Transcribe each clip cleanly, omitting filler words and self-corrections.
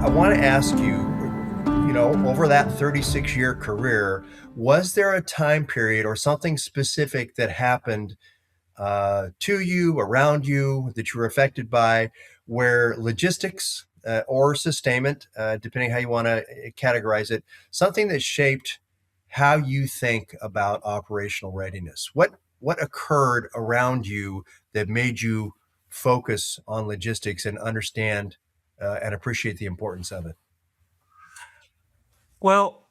I want to ask you, over that 36-year career, was there a time period or something specific that happened to you, around you, that you were affected by, where logistics or sustainment, depending how you want to categorize it, something that shaped how you think about operational readiness? What occurred around you that made you focus on logistics and understand and appreciate the importance of it? Well,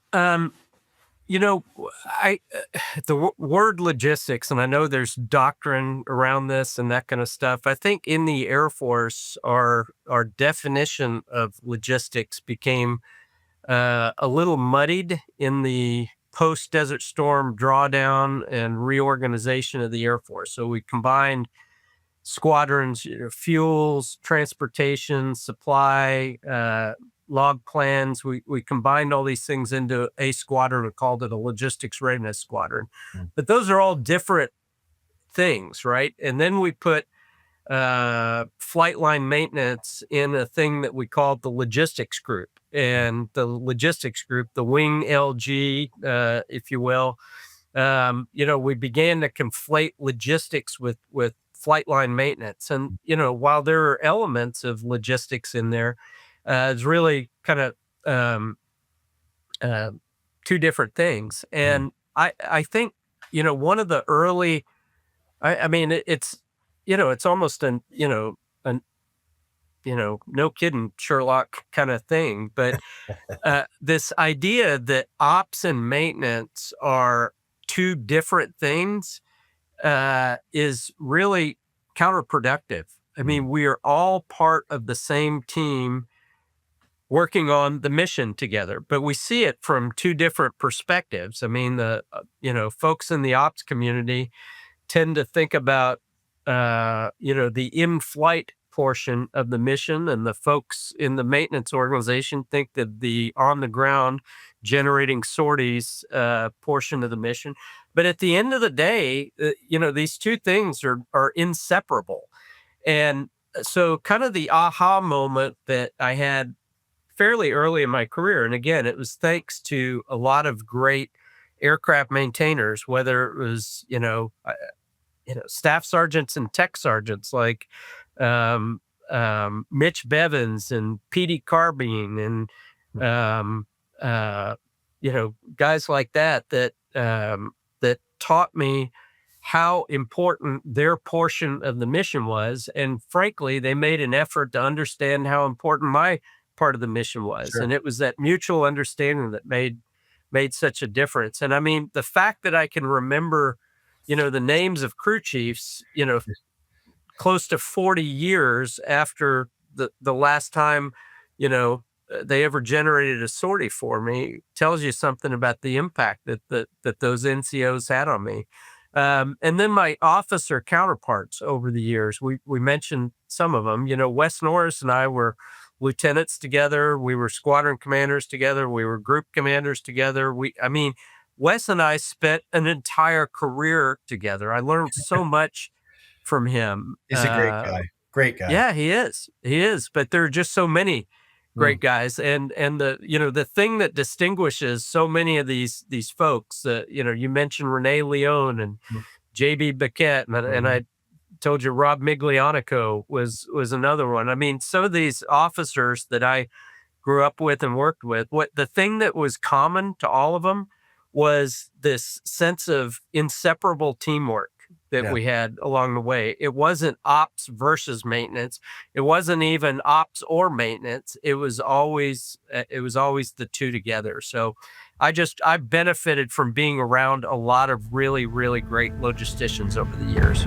you know, I word logistics, and I know there's doctrine around this and that kind of stuff. I think in the Air Force, our definition of logistics became a little muddied in the post Desert Storm drawdown and reorganization of the Air Force. So we combined squadrons, fuels, transportation, supply, log plans. We combined all these things into a squadron and called it a Logistics Readiness Squadron. Mm. But those are all different things, right? And then we put flight line maintenance in a thing that we called the logistics group. And the logistics group, the wing LG, if you will, we began to conflate logistics with flight line maintenance. And, while there are elements of logistics in there, it's really kind of uh, two different things. Mm. And I think, one of the early, I mean, it's almost an, no kidding Sherlock kind of thing. But this idea that ops and maintenance are two different things is really counterproductive. I Mm. mean, we are all part of the same team working on the mission together, but we see it from two different perspectives. I mean, folks in the ops community tend to think about, the in-flight portion of the mission, and the folks in the maintenance organization think that the on-the-ground generating sorties portion of the mission. But at the end of the day, these two things are inseparable. And so, kind of the aha moment that I had fairly early in my career, and again, it was thanks to a lot of great aircraft maintainers, whether it was staff sergeants and tech sergeants like um, Mitch Bevins and Petey Carbine and guys like that taught me how important their portion of the mission was, and frankly, they made an effort to understand how important my part of the mission was, Sure. and it was that mutual understanding that made such a difference. And I mean, the fact that I can remember the names of crew chiefs, close to 40 years after the last time, they ever generated a sortie for me, tells you something about the impact that those NCOs had on me. And then my officer counterparts over the years, we mentioned some of them. Wes Norris and I were lieutenants together. We were squadron commanders together. We were group commanders together. Wes and I spent an entire career together. I learned so much from him. He's a great guy. Great guy. Yeah, he is. He is. But there are just so many Mm. great guys, and the thing that distinguishes so many of these folks. You mentioned Renee Leone and Mm. JB Beckett, and Mhm. I told you Rob Miglianico was another one. I mean, some of these officers that I grew up with and worked with, what the thing that was common to all of them was this sense of inseparable teamwork that Yeah. we had along the way. It wasn't ops versus maintenance. It wasn't even ops or maintenance. It was always the two together. So I benefited from being around a lot of really, really great logisticians over the years.